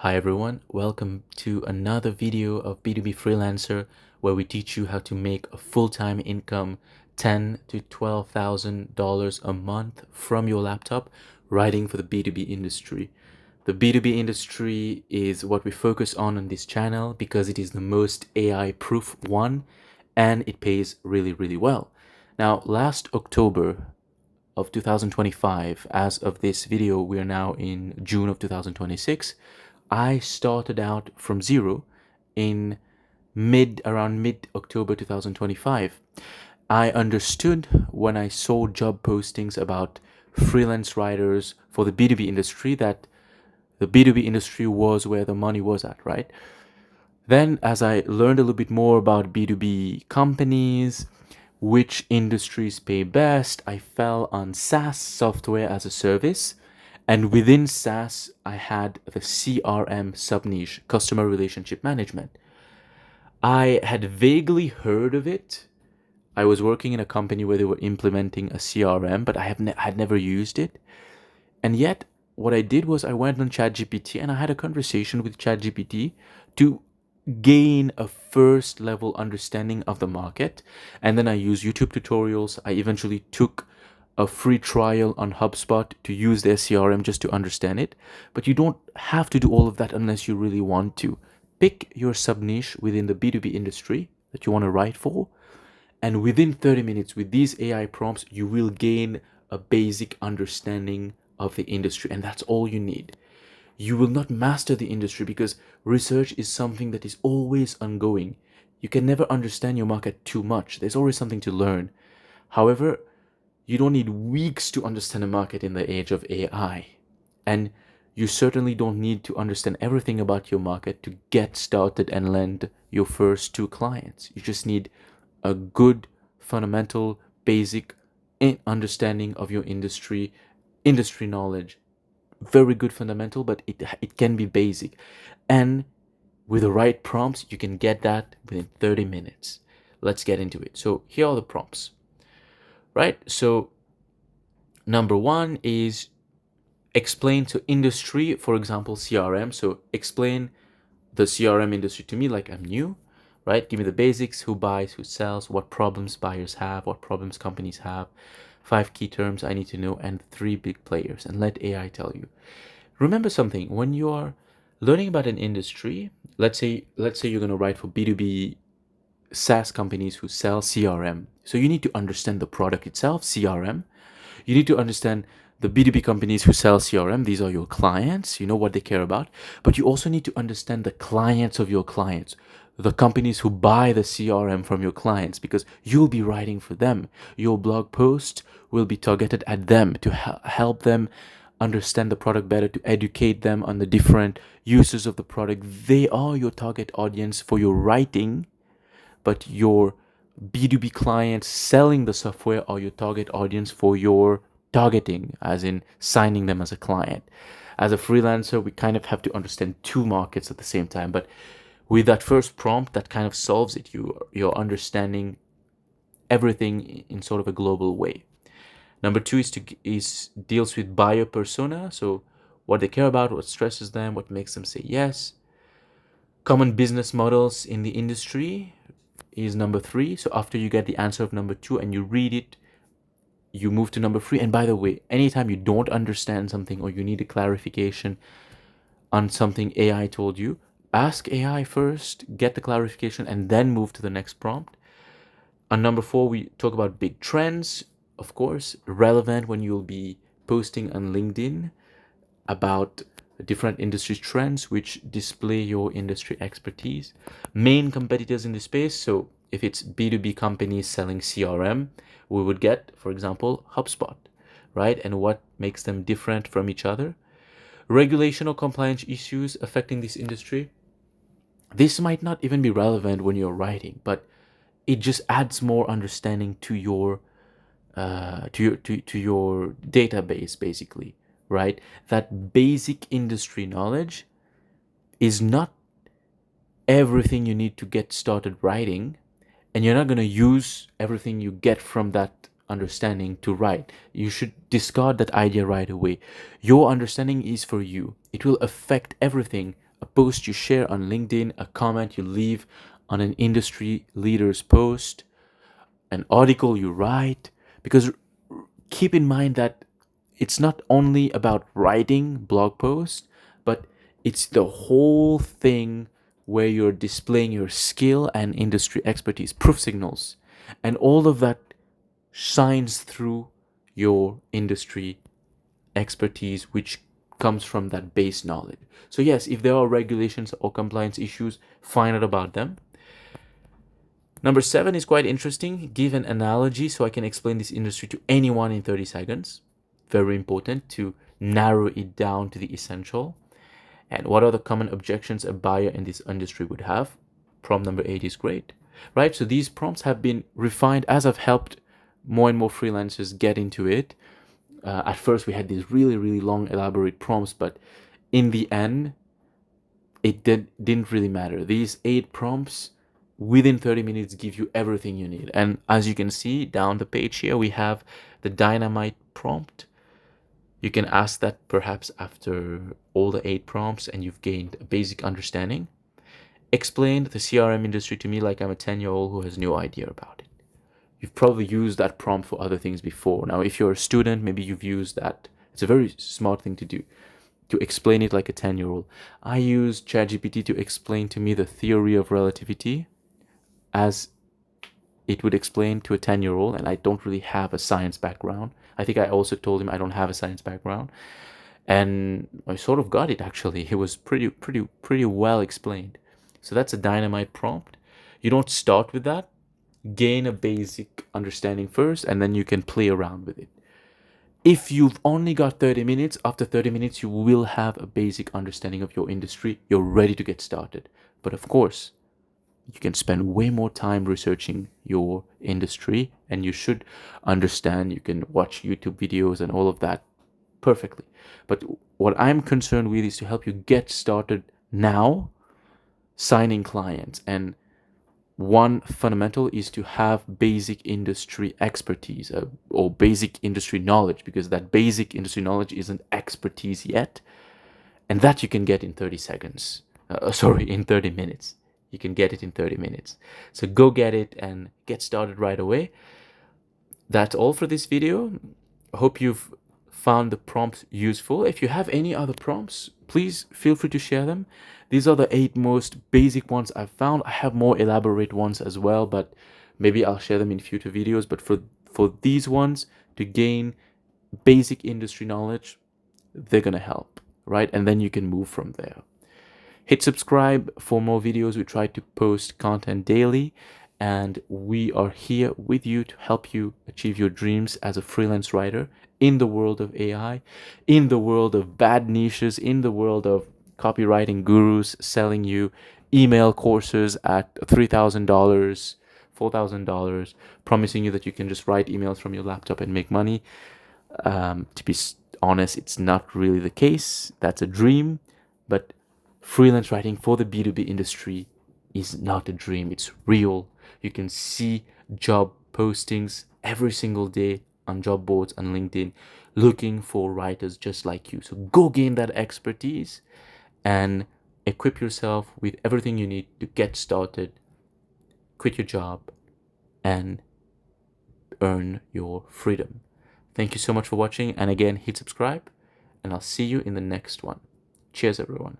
Hi everyone, welcome to another video of B2B Freelancer where we teach you how to make a full-time income $10,000 to $12,000 a month from your laptop writing for the B2B industry. The B2B industry is what we focus on this channel because it is the most AI-proof one and it pays really well. Now, last October of 2025, as of this video, we are now in June of 2026. I started out from zero in around mid October 2025. I understood when I saw job postings about freelance writers for the B2B industry that the B2B industry was where the money was at, right? Then, as I learned a little bit more about B2B companies, which industries pay best, I fell on SaaS, software as a service. And within SaaS, I had the CRM sub-niche, customer relationship management. I had vaguely heard of it. I was working in a company where they were implementing a CRM, but I had never used it. And yet, what I did was I went on ChatGPT and I had a conversation with ChatGPT to gain a first level understanding of the market. And then I used YouTube tutorials. I eventually took a free trial on HubSpot to use their CRM just to understand it. But you don't have to do all of that unless you really want to. Pick your sub niche within the B2B industry that you want to write for. And within 30 minutes with these AI prompts, you will gain a basic understanding of the industry. And that's all you need. You will not master the industry because research is something that is always ongoing. You can never understand your market too much. There's always something to learn. However, you don't need weeks to understand a market in the age of AI. And you certainly don't need to understand everything about your market to get started and land your first two clients. You just need a good, fundamental, basic understanding of your industry knowledge. Very good fundamental, but it can be basic. And with the right prompts, you can get that within 30 minutes. Let's get into it. So here are the prompts, right? So number one is explain to industry, for example, CRM. So explain the CRM industry to me like I'm new, right? Give me the basics, who buys, who sells, what problems buyers have, what problems companies have, 5 key terms I need to know, and 3 big players, and let AI tell you. Remember something, when you are learning about an industry, let's say you're going to write for B2B SaaS companies who sell CRM. So you need to understand the product itself, CRM. You need to understand the B2B companies who sell CRM. These are your clients. You know what they care about. But you also need to understand the clients of your clients, the companies who buy the CRM from your clients, because you'll be writing for them. Your blog post will be targeted at them to help them understand the product better, to educate them on the different uses of the product. They are your target audience for your writing, but your B2B clients selling the software are your target audience for your targeting, as in signing them as a client. As a freelancer, we kind of have to understand two markets at the same time, but with that first prompt, that kind of solves it. You're understanding everything in sort of a global way. Number two is deals with buyer persona, so what they care about, what stresses them, what makes them say yes. Common business models in the industry is number three. So after you get the answer of number two and you read it, you move to number three. And by the way, anytime you don't understand something or you need a clarification on something AI told you, ask AI first, get the clarification, and then move to the next prompt. On number four, we talk about big trends, of course, relevant when you'll be posting on LinkedIn about different industry trends which display your industry expertise. Main competitors in the space, so if it's B2B companies selling CRM, we would get, for example, HubSpot, right? And what makes them different from each other. Regulation or compliance issues affecting this industry. This might not even be relevant when you're writing, but it just adds more understanding to your database, basically, right? That basic industry knowledge is not everything you need to get started writing, and you're not going to use everything you get from that understanding to write. You should discard that idea right away. Your understanding is for you. It will affect everything a post you share on LinkedIn, a comment you leave on an industry leader's post, an article you write. Because keep in mind that it's not only about writing blog posts, but it's the whole thing where you're displaying your skill and industry expertise, proof signals, and all of that shines through your industry expertise, which comes from that base knowledge. So, yes, if there are regulations or compliance issues, find out about them. Number 7 is quite interesting. Give an analogy so I can explain this industry to anyone in 30 seconds. Very important to narrow it down to the essential. And what are the common objections a buyer in this industry would have? Prompt number 8 is great, right? So these prompts have been refined as I've helped more and more freelancers get into it. At first, we had these really, really long, elaborate prompts, but in the end, it didn't really matter. These 8 prompts within 30 minutes give you everything you need. And as you can see down the page here, we have the dynamite prompt. You can ask that perhaps after all the 8 prompts and you've gained a basic understanding. Explain the CRM industry to me like I'm a 10-year-old who has no idea about it. You've probably used that prompt for other things before. Now, if you're a student, maybe you've used that. It's a very smart thing to do, to explain it like a 10-year-old. I use ChatGPT to explain to me the theory of relativity as it would explain to a 10-year-old, and I don't really have a science background. I think I also told him I don't have a science background. And I sort of got it, actually. It was pretty well explained. So that's a dynamite prompt. You don't start with that. Gain a basic understanding first, and then you can play around with it. If you've only got 30 minutes, after 30 minutes, you will have a basic understanding of your industry. You're ready to get started. But of course, you can spend way more time researching your industry, and you should understand. You can watch YouTube videos and all of that perfectly. But what I'm concerned with is to help you get started now, signing clients. And one fundamental is to have basic industry expertise, or basic industry knowledge, because that basic industry knowledge isn't expertise yet. And that you can get in 30 seconds. In 30 minutes. You can get it in 30 minutes. So go get it and get started right away. That's all for this video. I hope you've found the prompts useful. If you have any other prompts, please feel free to share them. These are the 8 most basic ones I've found. I have more elaborate ones as well, but maybe I'll share them in future videos. But for these ones, to gain basic industry knowledge, they're gonna help, right? And then you can move from there. Hit subscribe for more videos. We try to post content daily, and we are here with you to help you achieve your dreams as a freelance writer in the world of AI, in the world of bad niches, in the world of copywriting gurus selling you email courses at $3,000, $4,000, promising you that you can just write emails from your laptop and make money. To be honest, it's not really the case. That's a dream, but freelance writing for the B2B industry is not a dream. It's real. You can see job postings every single day on job boards on LinkedIn looking for writers just like you. So go gain that expertise and equip yourself with everything you need to get started, quit your job, and earn your freedom. Thank you so much for watching. And again, hit subscribe, and I'll see you in the next one. Cheers, everyone.